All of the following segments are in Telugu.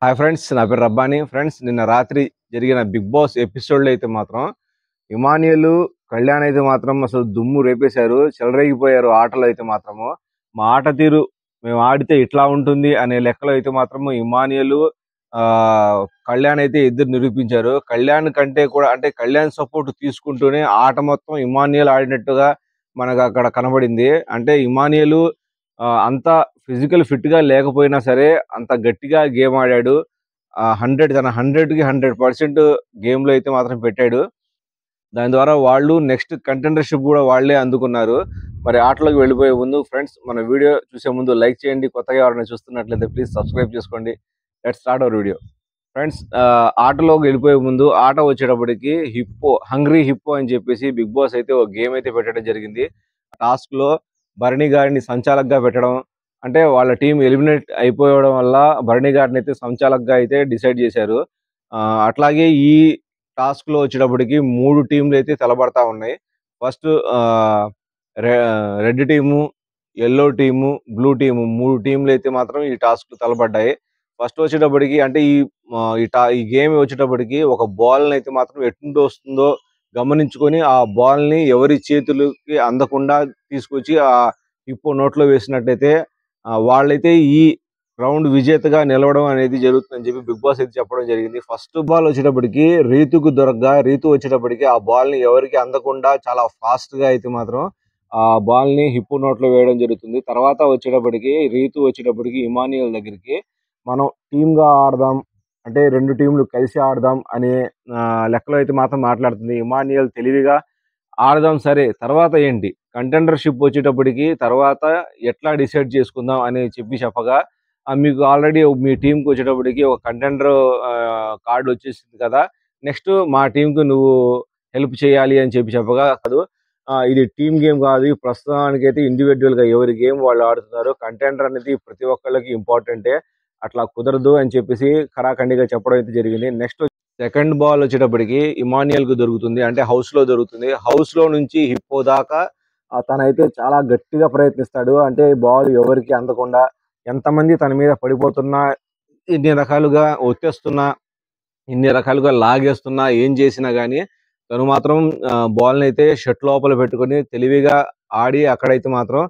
హాయ్ ఫ్రెండ్స్, నా పేరు రబ్బాని. ఫ్రెండ్స్, నిన్న రాత్రి జరిగిన బిగ్ బాస్ ఎపిసోడ్లో అయితే మాత్రం ఇమానియల్, కళ్యాణ్ అయితే మాత్రం అసలు దుమ్ము రేపేశారు, చెలరేగిపోయారు ఆటలో అయితే మాత్రము. మా ఆట తీరు మేము ఆడితే ఇట్లా ఉంటుంది అనే లెక్కలో అయితే మాత్రము ఇమానియల్, ఆ, కళ్యాణ్ అయితే ఇద్దరు నిరూపించారు. కళ్యాణ్ కంటే కూడా అంటే కళ్యాణ్ సపోర్ట్ తీసుకుంటూనే ఆట మొత్తం ఇమానియల్ ఆడినట్టుగా మనకు అక్కడ కనబడింది. అంటే ఇమానియల్ అంత ఫిజికల్ ఫిట్ గా లేకపోయినా సరే అంత గట్టిగా గేమ్ ఆడాడు. 100కి 100% గేమ్ లో అయితే మాత్రం పెట్టాడు. దాని ద్వారా వాళ్ళు నెక్స్ట్ కంటెండర్షిప్ కూడా వాళ్ళే అందుకున్నారు. మరి ఆటలోకి వెళ్ళిపోయే ముందు ఫ్రెండ్స్, మన వీడియో చూసే ముందు లైక్ చేయండి. కొత్తగా ఎవరైనా చూస్తున్నట్లయితే ప్లీజ్ సబ్స్క్రైబ్ చేసుకోండి. Let's start our video. Friends, ఆటలోకి వెళ్ళిపోయే ముందు ఆట వచ్చేటప్పటికి హంగ్రీ హిప్పో అని చెప్పేసి బిగ్ బాస్ అయితే ఒక గేమ్ అయితే పెట్టడం జరిగింది. టాస్క్ లో భరణి గారిని సంచాలకుగా పెట్టడం, అంటే వాళ్ళ టీం ఎలిమినేట్ అయిపోవడం వల్ల భరణి గారిని అయితే సంచాలకుగా అయితే డిసైడ్ చేశారు. అట్లాగే ఈ టాస్క్ లో వచ్చేటప్పటికి 3 టీంలు అయితే తలబడతా ఉన్నాయి. First red team, yellow team, blue team, 3 టీంలు అయితే మాత్రం ఈ టాస్క్ తలబడ్డాయి. ఫస్ట్ వచ్చేటప్పటికి అంటే ఈ గేమ్ వచ్చేటప్పటికి ఒక బాల్ అయితే మాత్రం ఎటు వస్తుందో గమనించుకొని ఆ బాల్ ని ఎవరి చేతులకి అందకుండా తీసుకొచ్చి ఆ హిప్పో నోట్లో వేసినట్టయితే వాళ్ళైతే ఈ రౌండ్ విజేతగా నిలవడం అనేది జరుగుతుందని చెప్పి బిగ్ బాస్ అయితే చెప్పడం జరిగింది. ఫస్ట్ బాల్ వచ్చేటప్పటికి రీతు వచ్చేటప్పటికి ఆ బాల్ ని ఎవరికి అందకుండా చాలా ఫాస్ట్ గా అయితే మాత్రం ఆ బాల్ ని హిప్పు నోట్లో వేయడం జరుగుతుంది. తర్వాత రీతు వచ్చేటప్పటికి ఇమానియల్ దగ్గరికి మనం టీమ్ గా ఆడదాం, అంటే 2 టీంలు కలిసి ఆడదాం అనే లెక్కలో అయితే మాత్రం మాట్లాడుతుంది. ఇమానియల్ తెలివిగా ఆడదాం సరే, తర్వాత ఏంటి కంటెండర్షిప్ వచ్చేటప్పటికి తర్వాత ఎట్లా డిసైడ్ చేసుకుందాం అని చెప్పగా, మీకు ఆల్రెడీ మీ టీంకి వచ్చేటప్పటికి ఒక కంటెండర్ కార్డు వచ్చేసింది కదా, నెక్స్ట్ మా టీంకి నువ్వు హెల్ప్ చేయాలి అని చెప్పగా, కాదు ఇది టీమ్ గేమ్ కాదు, ప్రస్తుతానికి అయితే ఇండివిజువల్ గా ఎవరి గేమ్ వాళ్ళు ఆడుతున్నారు, కంటెండర్ అనేది ప్రతి ఒక్కళ్ళకి ఇంపార్టెంటే, అట్లా కుదరదు అని చెప్పేసి ఖరాఖండిగా చెప్పడం అయితే జరిగింది. నెక్స్ట్ సెకండ్ బాల్ వచ్చేటప్పటికి ఇమానియల్ కు దొరుకుతుంది, అంటే హౌస్ లో దొరుకుతుంది. హౌస్ లో నుంచి హిప్పో దాకా తనైతే చాలా గట్టిగా ప్రయత్నిస్తాడు, అంటే బాల్ ఎవరికి అందకుండా, ఎంతమంది తన మీద పడిపోతున్నా, ఇన్ని రకాలుగా ఒత్తేస్తున్నా, ఇన్ని రకాలుగా లాగేస్తున్నా, ఏం చేసినా గానీ తను మాత్రం బాల్ ని అయితే షర్ట్ లోపల పెట్టుకొని తెలివిగా ఆడి అక్కడైతే మాత్రం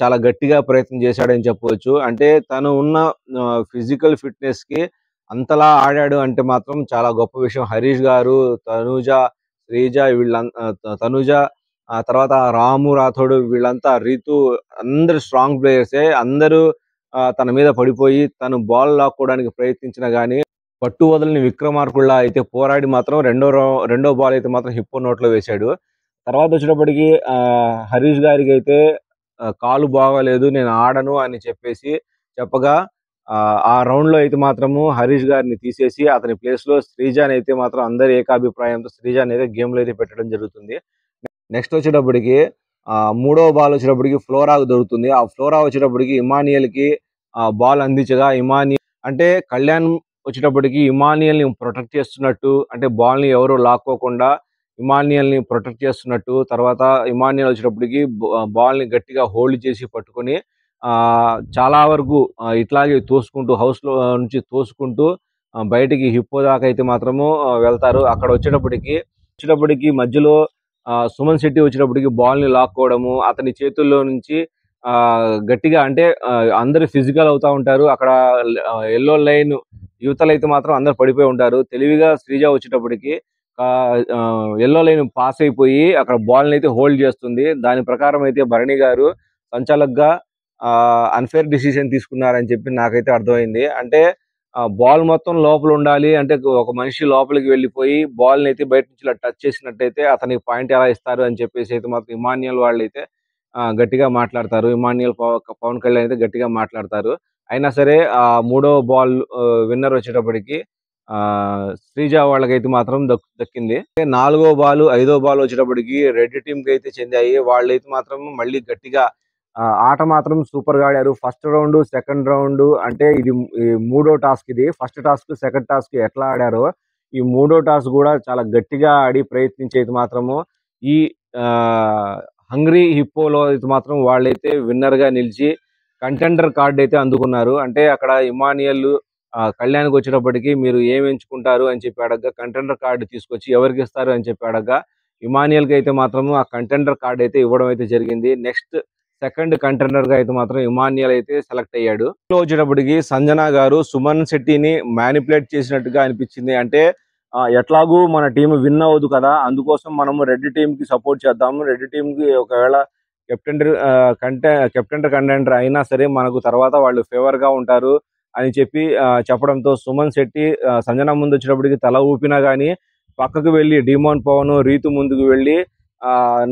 చాలా గట్టిగా ప్రయత్నం చేశాడని చెప్పవచ్చు. అంటే తను ఉన్న ఫిజికల్ ఫిట్నెస్ కి అంతలా ఆడాడు అంటే మాత్రం చాలా గొప్ప విషయం. హరీష్ గారు, తనూజ, శ్రీజ, తనూజ, ఆ తర్వాత రాము రాథోడు, వీళ్ళంతా రీతు, అందరు స్ట్రాంగ్ ప్లేయర్సే. అందరూ తన మీద పడిపోయి తను బాల్ లాక్కోవడానికి ప్రయత్నించినా గానీ పట్టు వదలని విక్రమార్కుల్లా అయితే పోరాడి మాత్రం రెండో బాల్ అయితే మాత్రం హిప్పో నోట్లో వేశాడు. తర్వాత వచ్చేటప్పటికి హరీష్ గారికి అయితే కాలు బాగాలేదు, నేను ఆడను అని చెప్పగా, ఆ రౌండ్ లో అయితే మాత్రము హరీష్ గారిని తీసేసి అతని ప్లేస్ లో శ్రీజాని అయితే మాత్రం అందరి ఏకాభిప్రాయంతో శ్రీజాని అయితే గేమ్ లో అయితే పెట్టడం జరుగుతుంది. నెక్స్ట్ వచ్చేటప్పటికి మూడవ బాల్ వచ్చేటప్పటికి ఫ్లోరాకు దొరుకుతుంది. ఆ ఫ్లోరా వచ్చేటప్పటికి ఇమానియల్ కి బాల్ అందించగా, అంటే కళ్యాణ్ వచ్చేటప్పటికి ఇమానియల్ ని ప్రొటెక్ట్ చేస్తున్నట్టు, అంటే బాల్ ని ఎవరు లాక్కోకుండా ఇమానియల్ ని ప్రొటెక్ట్ చేస్తున్నట్టు, తర్వాత ఇమానియల్ వచ్చేటప్పటికి బాల్ ని గట్టిగా హోల్డ్ చేసి పట్టుకొని చాలా వరకు ఇట్లాగే తోసుకుంటూ హౌస్ లో నుంచి తోసుకుంటూ బయటికి హిప్పో దాకా అయితే మాత్రము వెళ్తారు. అక్కడ వచ్చేటప్పటికి మధ్యలో సుమన్ శెట్టి వచ్చేటప్పటికి బాల్ ని లాక్కోవడము, అతని చేతుల్లో నుంచి గట్టిగా, అంటే అందరు ఫిజికల్ అవుతా ఉంటారు. అక్కడ ఎల్లో లైన్ యువతలైతే మాత్రం అందరు పడిపోయి ఉంటారు. తెలివిగా శ్రీజ వచ్చేటప్పటికి ఎల్లో లైన్ పాస్ అయిపోయి అక్కడ బాల్ ని అయితే హోల్డ్ చేస్తుంది. దాని ప్రకారం అయితే భరణి గారు సంచాలకుగా అన్ఫేర్ డిసిషన్ తీసుకున్నారని చెప్పి నాకైతే అర్థమైంది. అంటే బాల్ మొత్తం లోపల ఉండాలి, అంటే ఒక మనిషి లోపలికి వెళ్ళిపోయి బాల్ ని అయితే బయట నుంచి టచ్ చేసినట్టయితే అతనికి పాయింట్ ఎలా ఇస్తారు అని చెప్పేసి అయితే మాత్రం ఇమానియల్ వాళ్ళు అయితే గట్టిగా మాట్లాడతారు. ఇమానియల్, పవన్ కళ్యాణ్ అయితే గట్టిగా మాట్లాడతారు. అయినా సరే ఆ మూడవ బాల్ విన్నర్ వచ్చేటప్పటికి శ్రీజ వాళ్ళకైతే మాత్రం దక్కింది. 4వ బాల్ 5వ బాల్ వచ్చేటప్పటికి రెడ్ టీమ్ కి అయితే చెందాయి. వాళ్ళైతే మాత్రం మళ్ళీ గట్టిగా ఆట మాత్రం సూపర్ గా ఆడారు. ఫస్ట్ రౌండ్, సెకండ్ రౌండ్, అంటే ఇది మూడో టాస్క్. ఇది ఫస్ట్ టాస్క్, సెకండ్ టాస్క్ ఎట్లా ఆడారో ఈ మూడో టాస్క్ కూడా చాలా గట్టిగా ఆడి ప్రయత్నించేది మాత్రము ఈ హంగ్రీ హిప్పోలో అయితే మాత్రం వాళ్ళైతే విన్నర్ గా నిలిచి కంటెండర్ కార్డ్ అయితే అందుకున్నారు. అంటే అక్కడ ఇమానియల్, కళ్యాణ్‌కి వచ్చేటప్పటికి మీరు ఏమి ఎంచుకుంటారు అని చెప్పి అడగ్గా కంటెండర్ కార్డ్ తీసుకొచ్చి ఎవరికి ఇస్తారు అని చెప్పి అడగ్గా ఇమాన్యుయల్‌కి అయితే మాత్రము ఆ కంటెండర్ కార్డ్ అయితే ఇవ్వడం అయితే జరిగింది. నెక్స్ట్ సెకండ్ కంటెండర్‌గా అయితే మాత్రం ఇమాన్యుయల్ అయితే సెలెక్ట్ అయ్యాడు. ఇంట్లో వచ్చేటప్పటికి సంజన గారు సుమన్ శెట్టిని మ్యానిపులేట్ చేసినట్టుగా అనిపించింది. అంటే ఎట్లాగూ మన టీమ్ విన్ అవ్వదు కదా! అందుకోసం మనము రెడ్ టీమ్‌కి సపోర్ట్ చేద్దాము. రెడ్ టీమ్‌కి ఒకవేళ కెప్టెన్ కంటెండర్ అయినా సరే మనకు తర్వాత వాళ్ళు ఫేవర్‌గా ఉంటారు అని చెప్పి చెప్పడంతో సుమన్ శెట్టి సంజన ముందు వచ్చేటప్పటికి తల ఊపినా గానీ పక్కకు వెళ్ళి డీమోన్ పవన్, రీతు ముందుకు వెళ్ళి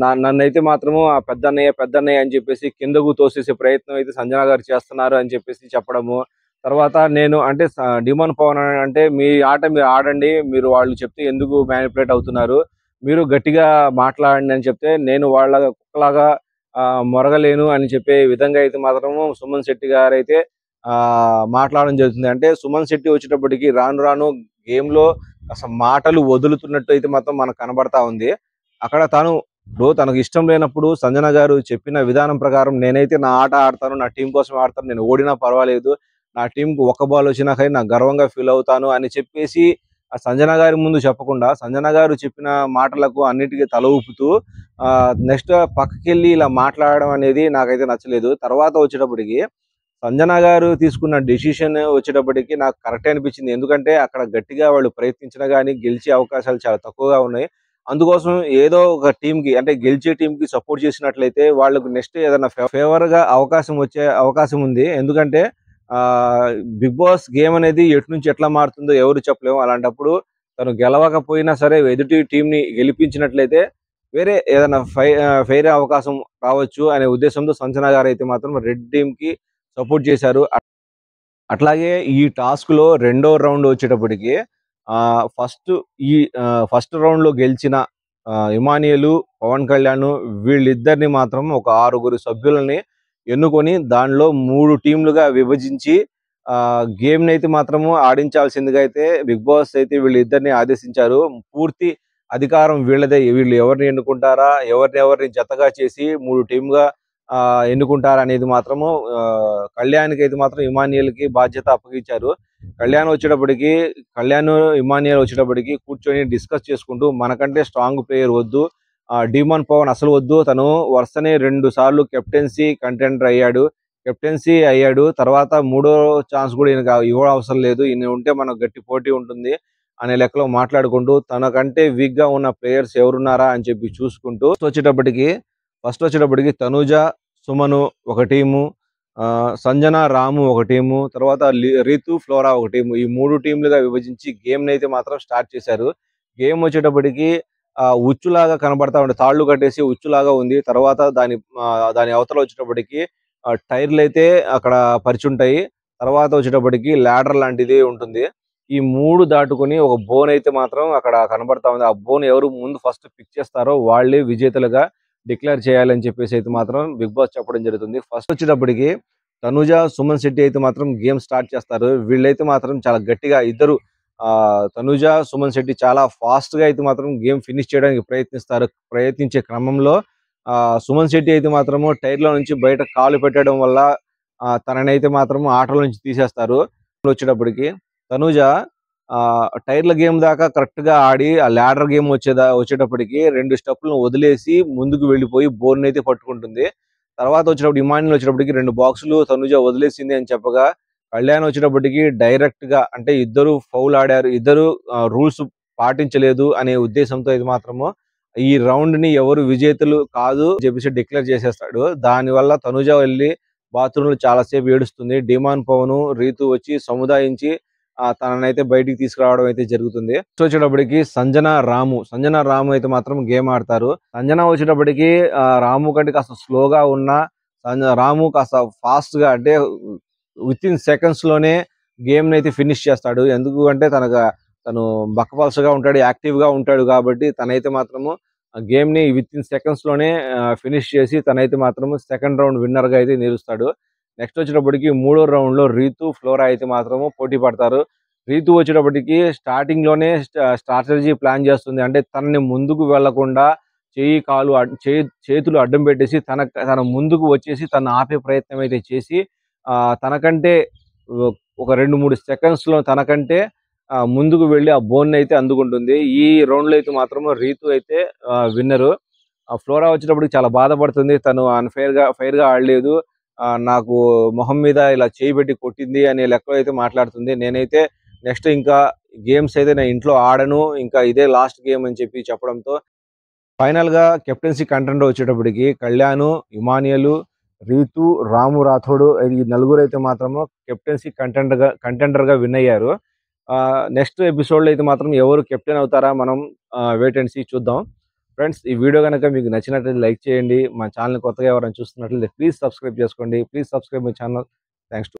నన్నైతే మాత్రము ఆ పెద్దన్నయ్య అని చెప్పేసి కిందకు తోసేసే ప్రయత్నం అయితే సంజన గారు చేస్తున్నారు అని చెప్పేసి చెప్పడము. తర్వాత నేను అంటే డిమోన్ పవన్ అంటే మీ ఆట మీరు ఆడండి. మీరు వాళ్ళు చెప్తే ఎందుకు మ్యానిపులేట్ అవుతున్నారు? మీరు గట్టిగా మాట్లాడండి అని చెప్తే నేను వాళ్ళ కుక్కలాగా మొరగలేను అని చెప్పే విధంగా అయితే మాత్రము సుమన్ శెట్టి గారైతే మాట్లాడడం జరుగుతుంది. అంటే సుమన్ శెట్టి వచ్చేటప్పటికి రాను రాను గేమ్‌లో అసలు మాటలు వదులుతున్నట్టు అయితే మాత్రం మనకు కనబడతా ఉంది. అక్కడ తనకు ఇష్టం లేనప్పుడు సంజన గారు చెప్పిన విధానం ప్రకారం నేనైతే నా ఆట ఆడతాను. నా టీం కోసం ఆడతాను. నేను ఓడినా పర్వాలేదు. నా టీంకి ఒక్క బాల్ వచ్చినా కానీ నాకు గర్వంగా ఫీల్ అవుతాను అని చెప్పేసి ఆ సంజన గారి ముందు చెప్పకుండా సంజన గారు చెప్పిన మాటలకు అన్నిటికీ తల ఊపుతూ నెక్స్ట్ పక్కకెళ్ళి ఇలా మాట్లాడడం అనేది నాకైతే నచ్చలేదు. తర్వాత వచ్చేటప్పటికి సంజన గారు తీసుకున్న డెసిషన్ వచ్చేటప్పటికి నాకు కరెక్టే అనిపించింది. ఎందుకంటే అక్కడ గట్టిగా వాళ్ళు ప్రయత్నించినా గానీ గెలిచే అవకాశాలు చాలా తక్కువగా ఉన్నాయి. అందుకోసం ఏదో ఒక టీంకి అంటే గెలిచే టీంకి సపోర్ట్ చేసినట్లయితే వాళ్ళకు నెక్స్ట్ ఏదైనా ఫేవర్‌గా అవకాశం వచ్చే అవకాశం ఉంది. ఎందుకంటే బిగ్ బాస్ గేమ్ అనేది ఎటు నుంచి ఎట్లా మారుతుందో ఎవరు చెప్పలేము. అలాంటప్పుడు తను గెలవకపోయినా సరే ఎదుటి టీంని గెలిపించినట్లయితే వేరే ఏదైనా ఫెయిర్ అవకాశం రావచ్చు అనే ఉద్దేశంతో సంజన గారైతే మాత్రం రెడ్ టీంకి సపోర్ట్ చేశారు. అట్లాగే ఈ టాస్క్‌లో రెండో రౌండ్ వచ్చేటప్పటికి ఫస్ట్ ఫస్ట్ రౌండ్‌లో గెలిచిన ఇమానియలు, పవన్ కళ్యాణ్ వీళ్ళిద్దరిని మాత్రం ఒక 6 సభ్యులని ఎన్నుకొని దానిలో 3 టీమ్‌లుగా విభజించి గేమ్‌నైతే మాత్రము ఆడించాల్సిందిగా అయితే బిగ్ బాస్ అయితే వీళ్ళిద్దరిని ఆదేశించారు. పూర్తి అధికారం వీళ్ళదే. వీళ్ళు ఎవరిని ఎన్నుకుంటారా, ఎవరిని జతగా చేసి 3 టీమ్‌గా ఎన్నుకుంటారనేది మాత్రము కళ్యాణ్‌కైతే మాత్రం ఇమానియల్‌కి బాధ్యత అప్పగించారు. కళ్యాణ్, ఇమానియల్ వచ్చేటప్పటికి కూర్చొని డిస్కస్ చేసుకుంటూ మనకంటే స్ట్రాంగ్ ప్లేయర్ వద్దు. డీమోన్ పవన్ అసలు వద్దు. తను వరుసనే 2 సార్లు కెప్టెన్సీ కంటెండర్ అయ్యాడు. కెప్టెన్సీ అయ్యాడు. తర్వాత మూడో ఛాన్స్ కూడా ఈయనకు ఇవ్వడం అవసరం లేదు. ఈయన ఉంటే మనకు గట్టి పోటీ ఉంటుంది అనే లెక్కలో మాట్లాడుకుంటూ తనకంటే వీక్‌గా ఉన్న ప్లేయర్స్ ఎవరున్నారా అని చెప్పి చూసుకుంటూ ఫస్ట్ వచ్చేటప్పటికి తనూజ, సుమను ఒక టీము, సంజన, రాము ఒక టీము, తర్వాత రితు, ఫ్లోరా ఒక టీము. ఈ 3 టీంలుగా విభజించి గేమ్‌నైతే మాత్రం స్టార్ట్ చేశారు. గేమ్ వచ్చేటప్పటికి ఉచ్చులాగా కనబడతా ఉండే తాళ్ళు కట్టేసి ఉచ్చులాగా ఉంది. తర్వాత దాని అవతల వచ్చేటప్పటికి టైర్‌లైతే అక్కడ పరిచుంటాయి. తర్వాత వచ్చేటప్పటికి ల్యాడర్ లాంటిది ఉంటుంది. ఈ 3 దాటుకొని ఒక బోన్ అయితే మాత్రం అక్కడ కనబడతా ఉంది. ఆ బోన్ ఎవరు ముందు ఫస్ట్ పిక్ చేస్తారో వాళ్ళే విజేతలుగా డిక్లేర్ చేయాలని చెప్పేసి అయితే మాత్రం బిగ్ బాస్ చెప్పడం జరుగుతుంది. ఫస్ట్ వచ్చేటప్పటికి తనుజ, సుమన్ శెట్టి అయితే మాత్రం గేమ్ స్టార్ట్ చేస్తారు. వీళ్ళైతే మాత్రం చాలా గట్టిగా ఇద్దరు తనుజ, సుమన్ శెట్టి చాలా ఫాస్ట్ గా అయితే మాత్రం గేమ్ ఫినిష్ చేయడానికి ప్రయత్నించే క్రమంలో సుమన్ శెట్టి అయితే మాత్రము టైర్ లో నుంచి బయట కాలు పెట్టడం వల్ల తననైతే మాత్రం ఆటలో నుంచి తీసేస్తారు. వచ్చేటప్పటికి తనుజ టైర్ల గేమ్ దాకా కరెక్ట్ గా ఆడి ఆ ల్యాడర్ గేమ్ వచ్చేటప్పటికి 2 స్టెప్పులను వదిలేసి ముందుకు వెళ్ళిపోయి బోర్న్ అయితే పట్టుకుంటుంది. తర్వాత వచ్చేటప్పుడు ఇమాన్యుల్ వచ్చేటప్పటికి 2 బాక్సులు తనుజ వదిలేసింది అని చెప్పగా కళ్యాణ్ వచ్చేటప్పటికి డైరెక్ట్ గా అంటే ఇద్దరు ఫౌల్ ఆడారు, ఇద్దరు రూల్స్ పాటించలేదు అనే ఉద్దేశంతో ఇది మాత్రము ఈ రౌండ్ ని ఎవరు విజేతలు కాదు చెప్పేసి డిక్లేర్ చేసేస్తాడు. దానివల్ల తనుజ వెళ్ళి బాత్రూమ్ లో చాలా సేపు ఏడుస్తుంది. డిమాన్ పవన్, రీతు వచ్చి సముదాయించి తననైతే బయటికి తీసుకురావడం అయితే జరుగుతుంది. వచ్చేటప్పటికి సంజన, రాము అయితే మాత్రం గేమ్ ఆడతారు. సంజన వచ్చేటప్పటికి రాము కంటే కాస్త స్లోగా ఉన్న రాము కాస్త ఫాస్ట్ గా అంటే విత్ ఇన్ సెకండ్స్ లోనే గేమ్ అయితే ఫినిష్ చేస్తాడు. ఎందుకు అంటే తను బక్కపల్సగా ఉంటాడు, యాక్టివ్ గా ఉంటాడు కాబట్టి తనైతే మాత్రము గేమ్ ని విత్ ఇన్ సెకండ్స్ లోనే ఫినిష్ చేసి తనైతే మాత్రము సెకండ్ రౌండ్ విన్నర్ గా అయితే నిలుస్తాడు. నెక్స్ట్ వచ్చేటప్పటికి 3వ రౌండ్ లో రీతు, ఫ్లోరా అయితే మాత్రము పోటీ పడతారు. రీతు వచ్చేటప్పటికి స్టార్టింగ్ లోనే స్ట్రాటజీ ప్లాన్ చేస్తుంది. అంటే తనని ముందుకు వెళ్లకుండా చేతులు అడ్డం పెట్టేసి తన ముందుకు వచ్చేసి తను ఆపే ప్రయత్నం అయితే చేసి తనకంటే ఒక 2-3 సెకండ్స్‌లో తనకంటే ముందుకు వెళ్లి ఆ బోన్‌నైతే అందుకుంటుంది. ఈ రౌండ్‌లో అయితే మాత్రం రీతు అయితే విన్నరు. ఫ్లోరా వచ్చేటప్పటికి చాలా బాధపడుతుంది. తను ఫెయిర్‌గా ఆడలేదు. నాకు మొహం మీద ఇలా చేయి పెట్టి కొట్టింది అనే లెక్కలో అయితే మాట్లాడుతుంది. నేనైతే నెక్స్ట్ ఇంకా గేమ్స్ అయితే నేను ఇంట్లో ఆడను. ఇంకా ఇదే లాస్ట్ గేమ్ అని చెప్పడంతో ఫైనల్‌గా కెప్టెన్సీ కంటెండర్ వచ్చేటప్పటికి కళ్యాణు, ఇమానియలు, రీతు, రాము రాథోడు ఈ నలుగురైతే మాత్రము కెప్టెన్సీ కంటెండర్‌గా విన్ అయ్యారు. నెక్స్ట్ ఎపిసోడ్‌లో అయితే మాత్రం ఎవరు కెప్టెన్ అవుతారా మనం వెయిట్ అండ్ సీ చూద్దాం. ఫ్రెండ్స్ ఈ వీడియో గనక మీకు నచ్చినట్లయితే లైక్ చేయండి. మా ఛానెల్‌ని కొత్తగా ఎవరైనా చూస్తున్నట్లయితే ప్లీజ్ సబ్స్క్రైబ్ చేసుకోండి. Please subscribe my channel. Thanks to